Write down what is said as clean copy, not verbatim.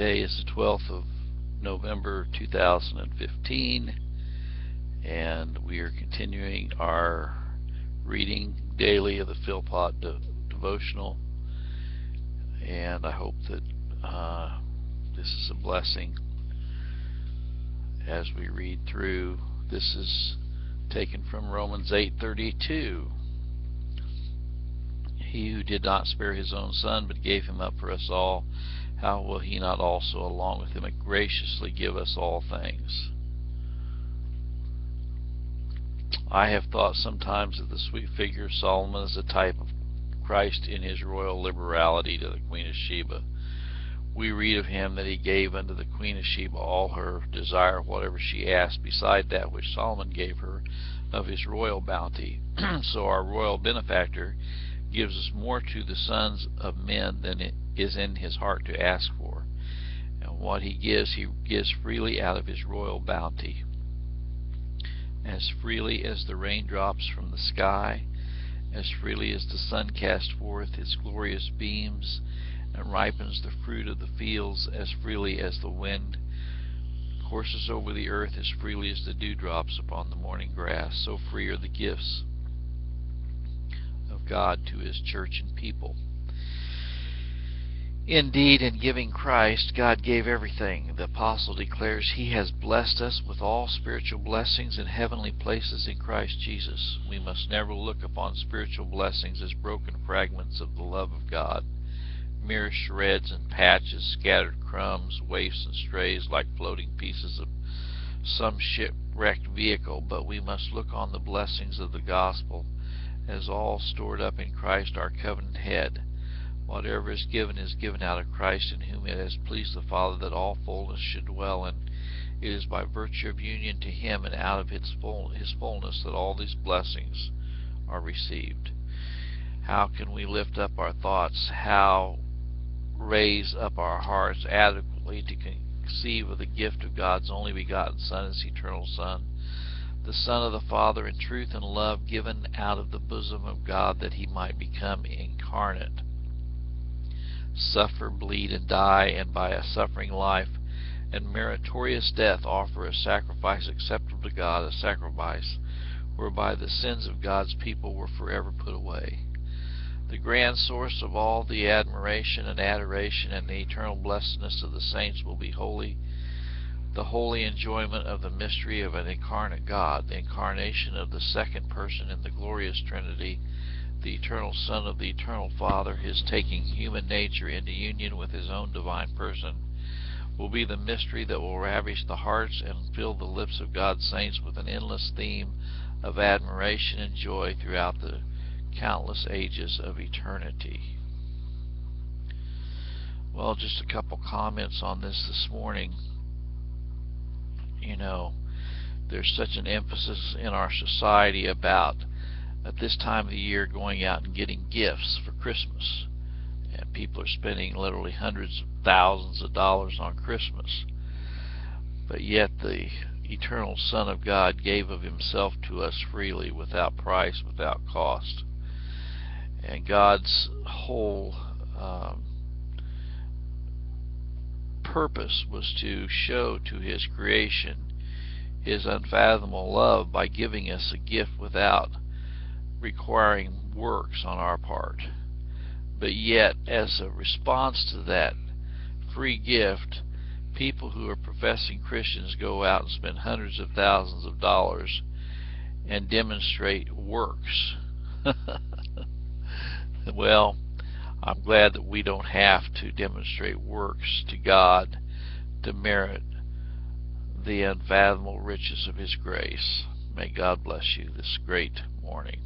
Today is the 12th of November 2015, and we are continuing our reading daily of the Philpot Devotional, and I hope that this is a blessing as we read through. This is taken from Romans 8:32. He who did not spare his own son, but gave him up for us all, how will he not also along with him graciously give us all things? I have thought sometimes of the sweet figure of Solomon as a type of Christ in his royal liberality to the Queen of Sheba. We read of him that he gave unto the Queen of Sheba all her desire, whatever she asked, beside that which Solomon gave her of his royal bounty. So our royal benefactor gives us more to the sons of men than it is in his heart to ask for. And what he gives freely out of his royal bounty, as freely as the raindrops from the sky, as freely as the sun casts forth its glorious beams and ripens the fruit of the fields, as freely as the wind courses over the earth, as freely as the dewdrops upon the morning grass. So free are the gifts of God to his church and people. Indeed, in giving Christ, God gave everything. The apostle declares he has blessed us with all spiritual blessings in heavenly places in Christ Jesus. We must never look upon spiritual blessings as broken fragments of the love of God, mere shreds and patches, scattered crumbs, waifs and strays like floating pieces of some shipwrecked vehicle, but we must look on the blessings of the gospel as all stored up in Christ, our covenant head. Whatever is given out of Christ, in whom it has pleased the Father that all fullness should dwell, and it is by virtue of union to him and out of his fullness that all these blessings are received. How can we lift up our thoughts? How raise up our hearts adequately to conceive of the gift of God's only begotten Son, his eternal Son, the Son of the Father in truth and love, given out of the bosom of God that he might become incarnate, suffer, bleed, and die, and by a suffering life and meritorious death offer a sacrifice acceptable to God, a sacrifice whereby the sins of God's people were forever put away. The grand source of all the admiration and adoration and the eternal blessedness of the saints will be the holy enjoyment of the mystery of an incarnate God, the incarnation of the second person in the glorious Trinity, the eternal Son of the eternal Father, his taking human nature into union with his own divine person, will be the mystery that will ravish the hearts and fill the lips of God's saints with an endless theme of admiration and joy throughout the countless ages of eternity. Well, just a couple comments on this morning. You know, there's such an emphasis in our society about, at this time of the year, going out and getting gifts for Christmas. And people are spending literally hundreds of thousands of dollars on Christmas. But yet the eternal Son of God gave of himself to us freely, without price, without cost. And God's whole purpose was to show to his creation his unfathomable love by giving us a gift without requiring works on our part. But yet, as a response to that free gift, people who are professing Christians go out and spend hundreds of thousands of dollars and demonstrate works. Well, I'm glad that we don't have to demonstrate works to God to merit the unfathomable riches of his grace. May God bless you this great morning.